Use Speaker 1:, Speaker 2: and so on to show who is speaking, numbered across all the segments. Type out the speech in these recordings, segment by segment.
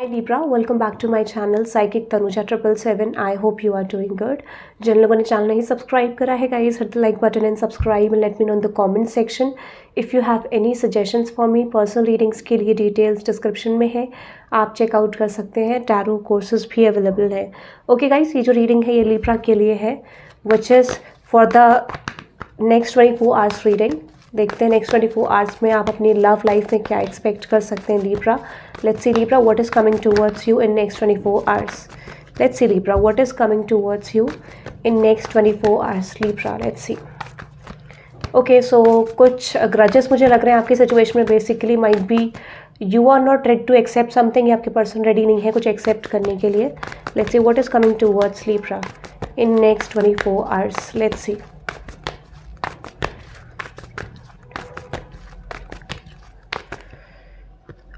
Speaker 1: Hi Libra, welcome back to my channel Psychic Tanuja 777. I hope you are doing good. जिन लोगों ने channel नहीं subscribe करा है guys, hit the like button and subscribe and let me know in the comment section. If you have any suggestions for me, personal readings के लिए details description में है, आप चेकआउट कर सकते हैं. टैरो कोर्सेज भी अवेलेबल है. ओके गाइस, ये जो रीडिंग है ये लिब्रा के लिए है, which is for the next 24 hours reading. देखते हैं नेक्स्ट 24 आवर्स में आप अपनी लव लाइफ में क्या एक्सपेक्ट कर सकते हैं Libra. Let's see Libra what is coming towards you in next 24 hours. Let's see Libra what is coming towards you in next 24 hours Libra. Let's see. Okay, so कुछ grudges मुझे लग रहे हैं आपकी सिचुएशन में. Basically might be you are not ready to accept something, या आपके person ready नहीं है कुछ एक्सेप्ट करने के लिए. Let's see what is coming towards Libra in next 24 hours. Let's C.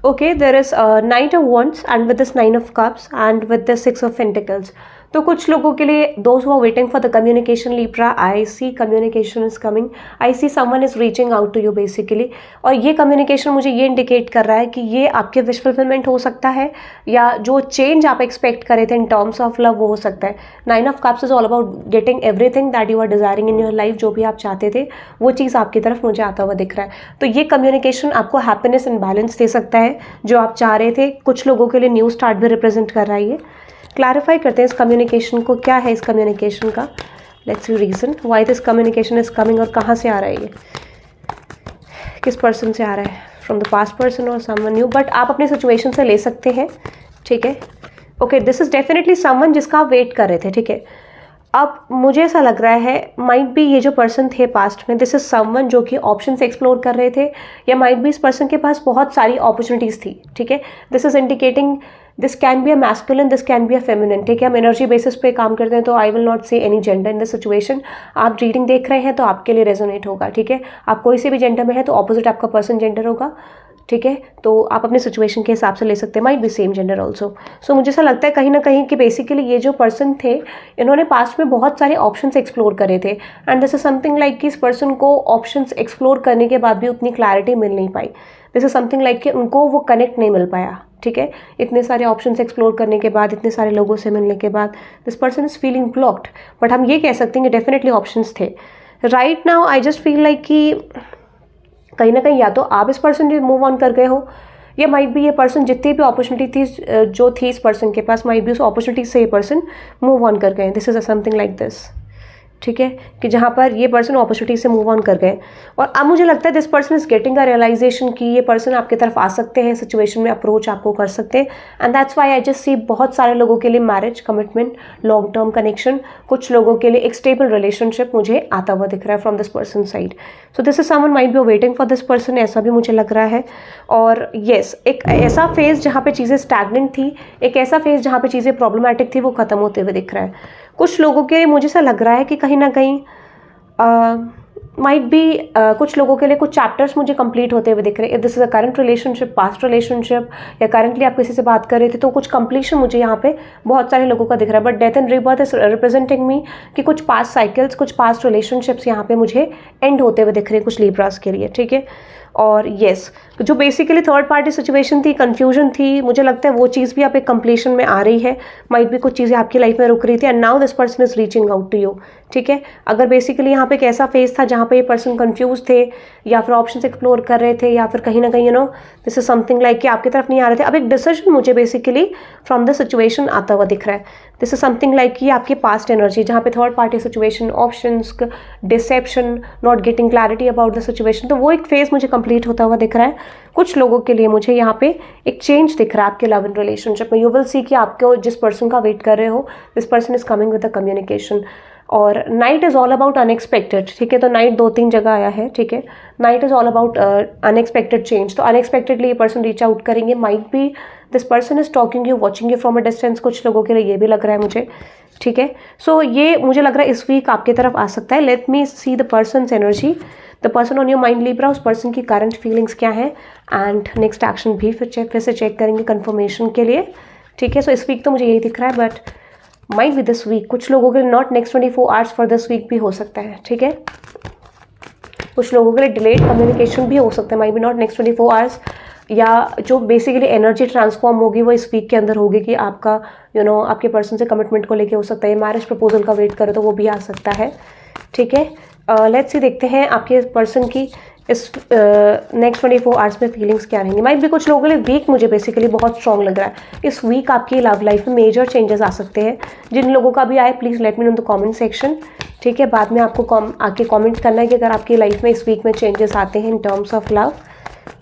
Speaker 1: Okay, there is a Knight of Wands and with this Nine of Cups and with the Six of Pentacles. तो कुछ लोगों के लिए those who are waiting for the communication Libra, I see communication is coming. I see someone is reaching out to you basically. और ये communication मुझे ये indicate कर रहा है कि ये आपके wish fulfillment हो सकता है, या जो change आप expect करे थे in terms of love वो हो सकता है. Nine of Cups is all about getting everything that you are desiring in your life. जो भी आप चाहते थे वो चीज़ आपकी तरफ मुझे आता हुआ दिख रहा है. तो ये communication आपको happiness and balance दे सकता है जो आप चाह रहे थे. कुछ लोगों के लिए न्यू स्टार्ट भी रिप्रेजेंट कर रहा है. ये क्लैरिफाई करते हैं इस कम्युनिकेशन को, क्या है इस कम्युनिकेशन का. Let's see reason why this communication is coming, और कहाँ से आ रहा है ये, किस पर्सन से आ रहा है. फ्रॉम द पास्ट पर्सन और समवन न्यू, बट आप अपनी सिचुएशन से ले सकते हैं. ठीक है. Okay, this is definitely someone जिसका आप वेट कर रहे थे. ठीक है. अब मुझे ऐसा लग रहा है माइट बी ये जो पर्सन थे पास्ट में, दिस इज समवन जो कि ऑप्शंस एक्सप्लोर कर रहे थे, या माइट बी इस पर्सन के पास बहुत सारी अपॉर्चुनिटीज़ थी. ठीक है. This is indicating this can be a masculine, this can be a feminine. ठीक है. हम एनर्जी बेसिस पे काम करते हैं, तो आई विल नॉट से any gender in this situation. आप रीडिंग देख रहे हैं तो आपके लिए रेजोनेट होगा. ठीक है. आप कोई से भी जेंडर में है तो ऑपोजिट आपका पर्सन जेंडर होगा. ठीक है. तो आप अपने सिचुएशन के हिसाब से ले सकते हैं. Might be same gender also. So मुझे ऐसा लगता है कहीं ना कहीं कि बेसिकली ये जो पर्सन थे इन्होंने पास्ट में बहुत सारे ऑप्शंस एक्सप्लोर करे थे, and this is something like कि इस पर्सन को ऑप्शंस एक्सप्लोर करने के बाद भी उतनी क्लैरिटी मिल नहीं पाई. दिस इज समथिंग लाइक कि उनको वो कनेक्ट नहीं मिल पाया. ठीक है. इतने सारे ऑप्शंस एक्सप्लोर करने के बाद, इतने सारे लोगों से मिलने के बाद this person is feeling blocked. But हम ये कह सकते हैं कि डेफिनेटली ऑप्शंस थे. Right now I just feel like कि कहीं ना कहीं या तो आप इस पर्सन से मूव ऑन कर गए हो, या माइट भी ये पर्सन जितनी भी अपॉर्चुनिटी थी जो थी इस पर्सन के पास, माइट भी उस अपॉर्चुनिटी से ये पर्सन मूव ऑन कर गए. This is something like this. ठीक है. कि जहाँ पर ये पर्सन अपॉर्चुनिटी से मूव ऑन कर गए, और अब मुझे लगता है this person is getting a realisation कि ये पर्सन आपकी तरफ आ सकते हैं, सिचुएशन में अप्रोच आपको कर सकते हैं. And that's why I just see बहुत सारे लोगों के लिए marriage, commitment, long term connection, कुछ लोगों के लिए एक स्टेबल रिलेशनशिप मुझे आता हुआ दिख रहा है from this person side. So this is someone might be waiting for this person, ऐसा भी मुझे लग रहा है. और येस, एक ऐसा फेज जहाँ पे चीज़ें स्टैग्नेंट थी, एक ऐसा फेज जहाँ पे चीज़ें प्रॉब्लमैटिक थी, वो खत्म होते हुए दिख रहा है. कुछ लोगों के मुझे ऐसा लग रहा है कि कहीं ना कहीं माइट बी कुछ लोगों के लिए कुछ चैप्टर्स मुझे कंप्लीट होते हुए दिख रहे हैं. If this is a current relationship, past relationship, या करंटली आप किसी से बात कर रहे थे, तो कुछ कंप्लीशन मुझे यहाँ पे बहुत सारे लोगों का दिख रहा है. But death and rebirth is representing me कि कुछ पास्ट साइकिल्स, कुछ पास्ट रिलेशनशिप्स यहाँ पे मुझे एंड होते हुए दिख रहे हैं कुछ लिब्रास के लिए. ठीक है. और येस, जो बेसिकली थर्ड पार्टी सिचुएशन थी, कंफ्यूजन थी, मुझे लगता है वो चीज़ भी आप एक कंप्लीशन में आ रही है. माइट भी कुछ चीज़ें आपकी लाइफ में रुक रही थी, and now this person is reaching out to you. ठीक है. अगर बेसिकली यहाँ पे एक ऐसा फेज था जहाँ पे ये पर्सन कंफ्यूज थे, या फिर ऑप्शंस एक्सप्लोर कर रहे थे, या फिर कहीं ना कहीं you know this is something like कि आपकी तरफ नहीं आ रहे थे, अब एक डिसीजन मुझे बेसिकली फ्रॉम द सिचुएशन आता हुआ दिख रहा है. दिस इज समथिंग लाइक कि आपकी पास्ट एनर्जी जहाँ पे third party situation, options, deception, not getting clarity about the situation, तो वो एक फेज मुझे कंप्लीट होता हुआ दिख रहा है. कुछ लोगों के लिए मुझे यहाँ पे एक चेंज दिख रहा है आपके लव इन रिलेशनशिप में. यू विल सी कि आपको जिस पर्सन का वेट कर रहे हो, this person is coming with the communication. और knight is all about unexpected. ठीक है. तो नाइट 2-3 जगह आया है. ठीक है. Night is all about unexpected change. तो अनएक्सपेक्टेडली ये पर्सन रीच आउट करेंगे. Might be this person is talking you, watching you from a distance. कुछ लोगों के लिए ये भी लग रहा है मुझे. ठीक है. सो ये मुझे लग रहा है इस वीक आपकी तरफ आ सकता है. Let me see the persons energy, the person on your mind Libra. उस पर्सन की करंट फीलिंग्स क्या है, एंड नेक्स्ट एक्शन भी फिर से चेक करेंगे कंफर्मेशन के लिए. ठीक है. सो इस वीक तो मुझे यही दिख रहा है, but might be this week कुछ लोगों के लिए not next 24 hours for this week भी हो सकता है. ठीक है. कुछ लोगों के लिए डिलेड कम्युनिकेशन भी हो सकता है, might B not next 24 hours, या जो बेसिकली एनर्जी ट्रांसफॉर्म होगी वो इस वीक के अंदर होगी कि आपका आपके पर्सन से कमिटमेंट को लेके हो सकता है, मैरिज प्रपोजल का वेट करो तो वो भी आ सकता है। ठीक है, लेट्स सी, देखते हैं आपके पर्सन की इस नेक्स्ट 24 आवर्स में फीलिंग्स क्या रहेंगी। माइट भी कुछ लोगों के लिए वीक मुझे बेसिकली बहुत स्ट्रॉन्ग लग रहा है। इस वीक आपकी लव लाइफ में मेजर चेंजेस आ सकते हैं। जिन लोगों का भी आए please let me no in the comment section. ठीक है, बाद में आपको आके कमेंट करना है कि अगर आपकी लाइफ में इस वीक में चेंजेस आते हैं in terms of love.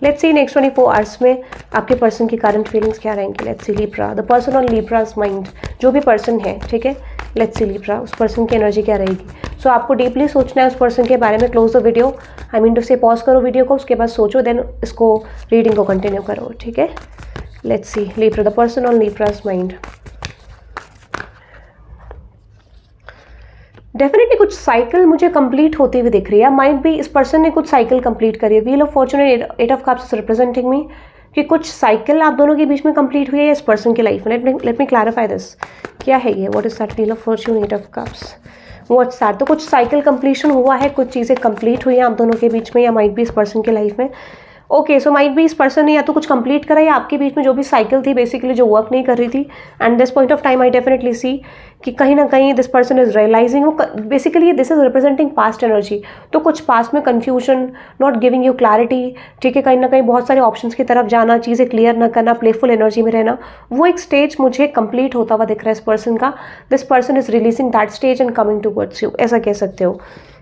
Speaker 1: Let's see next 24 hours में आपके पर्सन की करंट फीलिंग्स क्या रहेंगी। Let's see Libra, the person on Libras mind, जो भी पर्सन है। ठीक है, लेट्स सी लिब्रा, उस पर्सन की एनर्जी क्या रहेगी। सो आपको डीपली सोचना है उस पर्सन के बारे में। Close the video, I mean to say pause करो वीडियो को, उसके बाद सोचो, देन इसको रीडिंग को कंटिन्यू करो। ठीक है, let's see Libra, the person on Libras mind. Definitely कुछ साइकिल मुझे कंप्लीट होती हुई दिख रही है। माइंड भी इस पर्सन ने कुछ साइकिल कंप्लीट करी है। Wheel of fortune, 8 of cups representing me कि कुछ साइकिल आप दोनों के बीच में कंप्लीट हुई है इस पर्सन की लाइफ में। लेट मी क्लैरिफाई दिस, क्या है ये, what is that wheel of fortune, 8 of cups, what's that. तो कुछ साइकिल कंप्लीशन हुआ है, कुछ चीज़ें कंप्लीट हुई हैं आप दोनों के बीच में, या माइट भी इस पर्सन की लाइफ में। ओके, सो माइट भी इस पर्सन ने या तो कुछ कंप्लीट करा या आपके बीच में जो भी साइकिल थी बेसिकली जो वर्क नहीं कर रही थी। And this point of time I definitely see कि कहीं ना कहीं this person is realising, basically this is representing past energy. तो कुछ पास्ट में confusion, not giving you clarity. ठीक है, कहीं ना कहीं बहुत सारे ऑप्शंस की तरफ जाना, चीज़ें क्लियर ना करना, प्लेफुल एनर्जी में रहना, वो एक स्टेज मुझे कंप्लीट होता हुआ दिख रहा है इस पर्सन का। This person is releasing that stage and coming towards you, ऐसा कह सकते हो।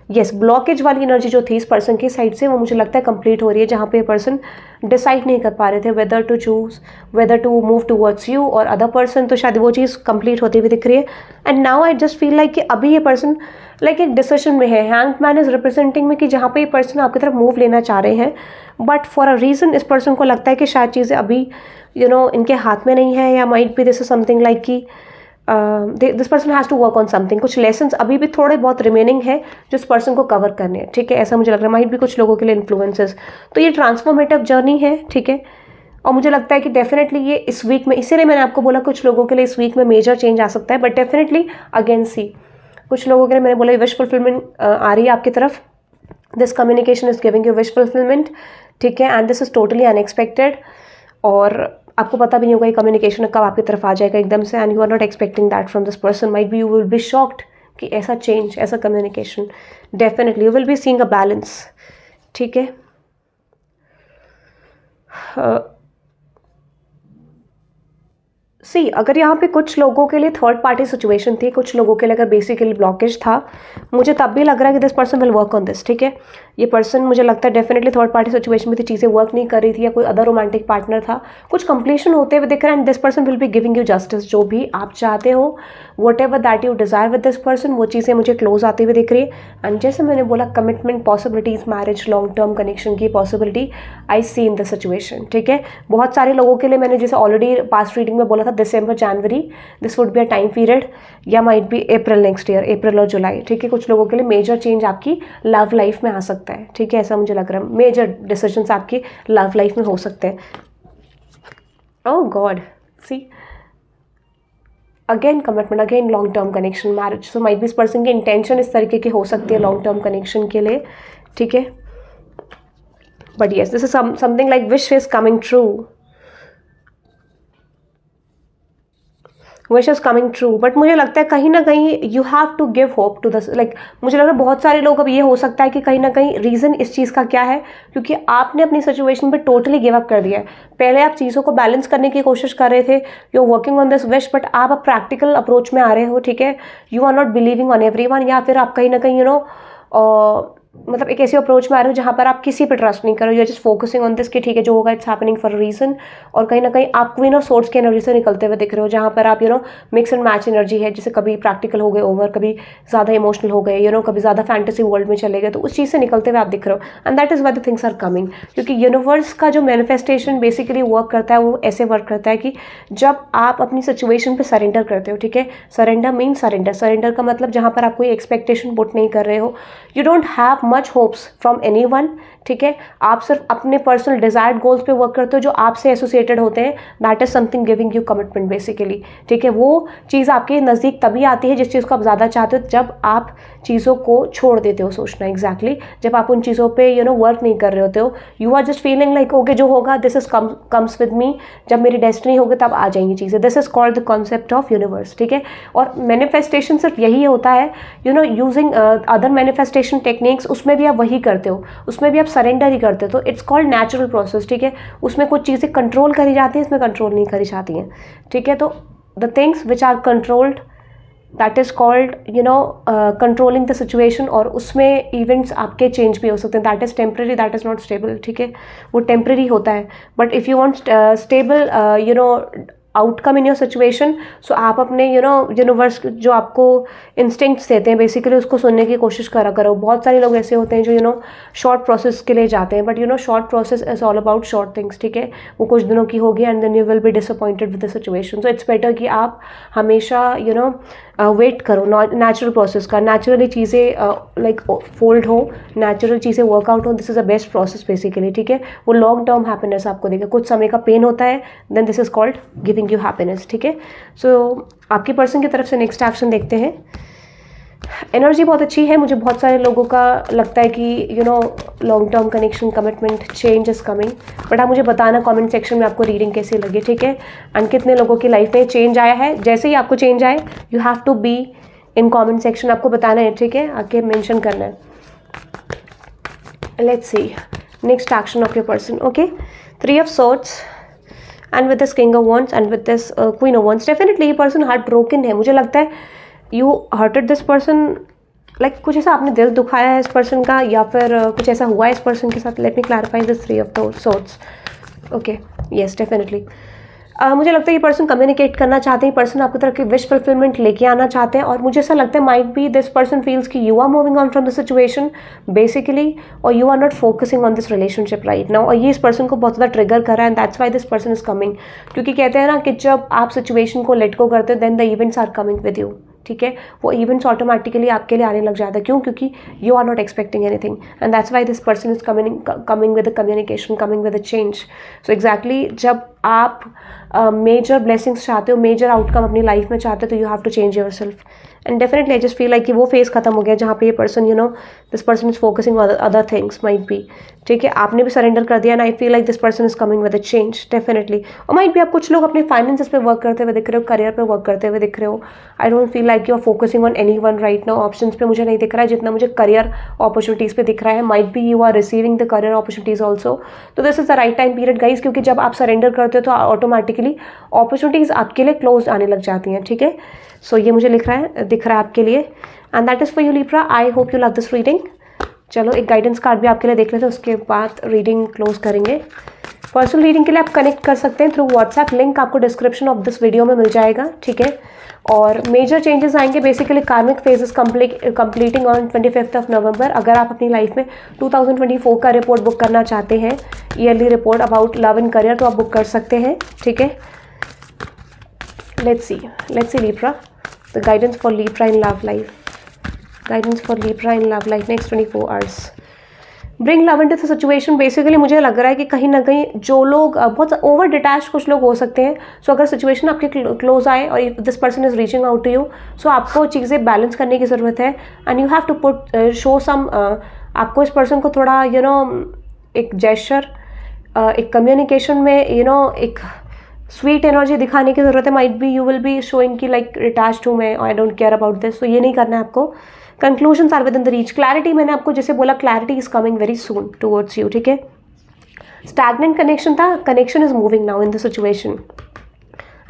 Speaker 1: यस, ब्लॉकेज वाली एनर्जी जो थी इस पर्सन की साइड से वो मुझे लगता है कंप्लीट हो रही है, जहाँ पे पर्सन डिसाइड नहीं कर पा रहे थे whether to choose, whether to move towards you और अदर पर्सन। तो शायद वो चीज़ कंप्लीट होती हुई दिख रही है। And now I just feel like कि अभी ये पर्सन लाइक एक डिसीजन में है। हैंग्ड मैन इज रिप्रेजेंटिंग में कि जहाँ पे ये पर्सन आपकी तरफ मूव लेना चाह रहे हैं, बट फॉर अ रीज़न इस पर्सन को लगता है कि शायद चीज़ें अभी इनके हाथ में नहीं है, या might be this is something like कि this person has to work on something. कुछ लेसन्स अभी भी थोड़े बहुत रिमेनिंग है जो इस पर्सन को कवर करने हैं। ठीक है, ऐसा मुझे लग रहा है। माइट भी कुछ लोगों के लिए इन्फ्लुएंसेस, तो ये ट्रांसफॉर्मेटिव जर्नी है। ठीक है, और मुझे लगता है कि डेफिनेटली ये इस वीक में, इसीलिए मैंने आपको बोला कुछ लोगों के लिए इस वीक में मेजर चेंज आ सकता है। बट डेफिनेटली अगेन सी, कुछ लोगों के लिए मैंने बोला विश फुलफिलमेंट आ रही है आपकी तरफ। This communication is giving you wish fulfilment. ठीक है, and this is totally unexpected, और आपको पता भी नहीं होगा ये कम्युनिकेशन कब आपकी तरफ आ जाएगा एकदम से, and you are not expecting that from this person. Might be you will be shocked कि ऐसा चेंज, ऐसा communication. Definitely you will be seeing a balance. ठीक है, सी अगर यहाँ पे कुछ लोगों के लिए थर्ड पार्टी सिचुएशन थी, कुछ लोगों के लिए अगर बेसिकली ब्लॉकेज था, मुझे तब भी लग रहा है कि this person will work on this. ठीक है, ये पर्सन मुझे लगता है डेफिनेटली थर्ड पार्टी सिचुएशन में थी, चीज़ें वर्क नहीं कर रही थी, या कोई अदर रोमांटिक पार्टनर था, कुछ कंप्लीशन होते हुए दिख रहा है। And this person will be giving you justice, जो भी आप चाहते हो, what ever that you desire with this person, वो चीज़ें मुझे क्लोज आती हुई दिख रही है। एंड जैसे मैंने बोला commitment possibilities, marriage, long term connection की possibility I see in the situation. ठीक है, बहुत सारे लोगों के लिए मैंने जैसे ऑलरेडी पास्ट रीडिंग में बोला था दिसंबर जनवरी this would be a time period, या might be April next year, अप्रैल और जुलाई। ठीक है, कुछ लोगों के लिए मेजर चेंज आपकी लव लाइफ में आ सकता है। ठीक है, ऐसा मुझे लग रहा है, मेजर डिसीजंस आपकी लव लाइफ में हो सकते हैं। Oh God, see again commitment, again long term connection, marriage. So might be इस पर्सन की इंटेंशन इस तरीके की हो सकती है लॉन्ग टर्म कनेक्शन के लिए। ठीक है, but yes this is something like wish is coming true, wish is coming true. But मुझे लगता है कहीं ना कहीं you have to give hope to this, like मुझे लग रहा है बहुत सारे लोग, अब ये हो सकता है कि कहीं ना कहीं रीज़न इस चीज़ का क्या है, क्योंकि आपने अपनी सिचुएशन पे टोटली गिव अप कर दिया है। पहले आप चीज़ों को बैलेंस करने की कोशिश कर रहे थे, you are working on this wish, but आप अब प्रैक्टिकल अप्रोच में आ रहे हो। ठीक है, you are not believing on everyone, या फिर आप कहीं ना कहीं मतलब एक ऐसी अप्रोच में आ रहे हो जहाँ पर आप किसी पे ट्रस्ट नहीं करो, you are just focusing on this कि ठीक है जो होगा it's happening for a reason. और कहीं ना कहीं आप क्वीन ऑफ सोर्ड्स की एनर्जी से निकलते हुए दिख रहे हो, जहाँ पर आप मिक्स एंड मैच एनर्जी है, जैसे कभी प्रैक्टिकल हो गए ओवर, कभी ज़्यादा इमोशनल हो गए, कभी ज़्यादा फैंटेसी वर्ल्ड में चले गए, तो उस चीज़ से निकलते हुए आप दिख रहे हो। And that is why the things are coming, क्योंकि यूनिवर्स का जो मैनिफेस्टेशन बेसिकली वर्क करता है वो ऐसे वर्क करता है कि जब आप अपनी सिचुएशन पे सरेंडर करते हो। ठीक है, सरेंडर मीन सरेंडर, सरेंडर का मतलब जहाँ पर आप कोई एक्सपेक्टेशन पुट नहीं कर रहे हो, you don't have much hopes from anyone. ठीक है, आप सिर्फ अपने पर्सनल डिजायर्ड गोल्स पे वर्क करते हो जो आपसे एसोसिएटेड होते हैं, that is something giving you commitment basically, ठीक है। वो चीज़ आपके नज़दीक तभी आती है जिस चीज़ को आप ज़्यादा चाहते हो, जब आप चीज़ों को छोड़ देते हो सोचना, एग्जैक्टली जब आप उन चीज़ों पे वर्क नहीं कर रहे होते हो, you are just feeling like okay जो होगा this is comes with me, जब मेरी डेस्टिनी होगी तब आ जाएंगी चीज़ें। This is called the concept of universe, ठीक है। और मैनिफेस्टेशन सिर्फ यही होता है, यूजिंग अदर मैनिफेस्टेशन टेक्निक्स, उसमें भी आप वही करते हो, उसमें भी आप सरेंडर ही करते हो, तो इट्स कॉल्ड नेचुरल प्रोसेस, ठीक है। उसमें कुछ चीज़ें कंट्रोल करी जाती हैं, इसमें कंट्रोल नहीं करी जाती हैं, ठीक है। तो the things which are controlled, that is called controlling the situation, और उसमें इवेंट्स आपके चेंज भी हो सकते हैं, that is temporary, that is not stable, ठीक है। वो टेम्प्रेरी होता है, but if you want stable outcome in your situation, so आप अपने यूनिवर्स जो आपको इंस्टिंक्ट्स देते हैं बेसिकली उसको सुनने की कोशिश करा करो। बहुत सारे लोग ऐसे होते हैं जो शॉर्ट प्रोसेस के लिए जाते हैं, but short process is all about short things, ठीक है। वो कुछ दिनों की होगी and then you will be disappointed with the situation. So it's better कि आप हमेशा वेट करो नेचुरल प्रोसेस का, नेचुरली चीज़ें लाइक फोल्ड हो, नेचुरल चीज़ें वर्कआउट हो, this is a best process basically, ठीक है। वो लॉन्ग टर्म हैप्पीनेस आपको देगा, कुछ समय का पेन होता है, then this is called giving you happiness, ठीक है। सो आपकी पर्सन की तरफ से नेक्स्ट एक्शन देखते हैं। एनर्जी बहुत अच्छी है, मुझे बहुत सारे लोगों का लगता है कि long term connection, commitment, change is coming, but आप मुझे बताना कमेंट सेक्शन में आपको रीडिंग कैसी लगी, ठीक है। एंड कितने लोगों की लाइफ में चेंज आया है, जैसे ही आपको चेंज आए you have to be in comment section, आपको बताना है, ठीक है, आके मेंशन करना है। Let's see next action of your person, okay. 3 of Swords and with this King of Wands and with this Queen of Wands, definitely ये person heart broken है, मुझे लगता है you hurted this person, like कुछ ऐसा आपने दिल दुखाया है इस पर्सन का, या फिर कुछ ऐसा हुआ है इस पर्सन के साथ। Let me clarify this 3 of Swords, okay, yes definitely. मुझे लगता है ये पर्सन कम्युनिकेट करना चाहते हैं, पर्सन आपकी तरफ की विश फुलफिलमेंट लेके आना चाहते हैं, और मुझे ऐसा लगता है might be this person feels कि you are moving on from the situation basically, और you are not focusing on this relationship right now, और ये इस पर्सन को बहुत ज़्यादा ट्रिगर कर रहा है, and that's why this person is coming. क्योंकि कहते हैं ना कि जब आप सिचुएशन को लेट गो करते हो then the events are coming with you, ठीक है। वो इवेंट्स ऑटोमेटिकली आपके लिए आने लग जाता है, क्यों? क्योंकि you are not expecting anything, and that's why this person is coming with the communication, coming with the change. So exactly जब आप मेजर ब्लेसिंग्स चाहते हो, मेजर आउटकम अपनी लाइफ में चाहते हो, तो you have to change yourself, and definitely I just feel like कि वो फेज खत्म हो गया जहाँ पे ये person this person is focusing on other things might be, ठीक है। आपने भी सरेंडर कर दिया, and I feel like this person is coming with a change definitely. और माइट भी आप कुछ लोग अपने फाइनेंसेस पे वर्क करते हुए दिख रहे हो, करियर पे वर्क करते हुए दिख रहे हो। I don't feel like you are focusing on any one right now, options पे मुझे नहीं दिख रहा है जितना मुझे करियर अपॉर्चुनिटीज़ पे दिख रहा है। Might be you are receiving the career opportunities also, तो this is the right time period guys, क्योंकि जब आप सरेंडर करते हो तो ऑटोमेटिकली अपॉर्चुनिटीज़ आपके लिए क्लोज आने लग जाती हैं, ठीक है। सो ये मुझे दिख रहा है आपके लिए, and that is for you Libra. I hope you love this reading. चलो एक गाइडेंस कार्ड भी आपके लिए देख लेते हैं, उसके बाद रीडिंग क्लोज करेंगे। पर्सनल रीडिंग के लिए आप कनेक्ट कर सकते हैं थ्रू व्हाट्सएप, लिंक आपको डिस्क्रिप्शन ऑफ दिस वीडियो में मिल जाएगा, ठीक है। और मेजर चेंजेस आएंगे बेसिकली कार्मिक फेजेस कंप्लीटिंग ऑन 25 नवंबर। अगर आप अपनी लाइफ में 2024 का रिपोर्ट बुक करना चाहते हैं, yearly report about love and career, तो आप बुक कर सकते हैं, ठीक है। Let's C Libra, the guidance for Libra in love life. Guidance for Libra in love life next 24 hours. Bring love into the situation. Basically मुझे लग रहा है कि कहीं ना कहीं जो लोग बहुत ओवर डिटैच कुछ लोग हो सकते हैं, सो अगर सिचुएशन आपके क्लोज आए और if this person is reaching out to you, so आपको चीज़ें बैलेंस करने की ज़रूरत है, and you have to put show some, आपको इस पर्सन को थोड़ा एक जेस्चर, एक कम्युनिकेशन में एक स्वीट एनर्जी दिखाने की ज़रूरत है। Might be you will be showing की लाइक अटैच्ड हूँ मैं, I don't care about this, तो ये नहीं करना है आपको। Conclusions are within the reach. Clarity, मैंने आपको जैसे बोला, clarity is coming very soon towards you, ठीक है। स्टैग्नेंट कनेक्शन था, connection is moving now in the situation,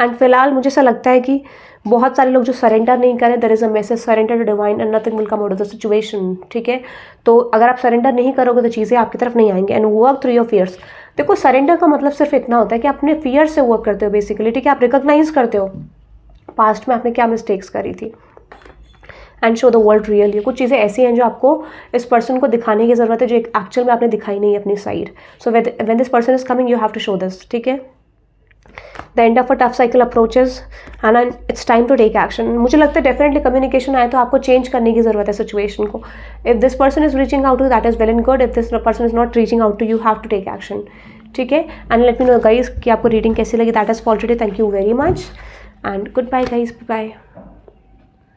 Speaker 1: and फिलहाल मुझे ऐसा लगता है कि बहुत सारे लोग जो सरेंडर नहीं करें, there is a message surrender to divine and nothing will come out of the situation, ठीक है। तो अगर आप सरेंडर नहीं करोगे तो चीज़ें आपकी तरफ नहीं आएंगी, and work through your fears. देखो सरेंडर का मतलब सिर्फ इतना होता है कि अपने फियर से वर्क करते हो बेसिकली, ठीक है। आप रिकॉग्नाइज करते हो पास्ट में आपने क्या मिस्टेक्स करी थी, and show the world real you. कुछ चीज़ें ऐसी हैं जो आपको इस पर्सन को दिखाने की ज़रूरत है, जो एक्चुअल में आपने दिखाई नहीं है अपनी side. So when this person is coming you have to show this, ठीक है। The end of a tough cycle approaches and it's time to take action. मुझे लगता है डेफिनेटली कम्युनिकेशन आए तो आपको चेंज करने की ज़रूरत है सिचुएशन को. If this person is reaching out to that is well and good. If this person is not reaching out to you have to take action. ठीक है. And let me know guys कि आपको reading कैसी लगी. That is positive. Thank you very much and goodbye guys. Bye.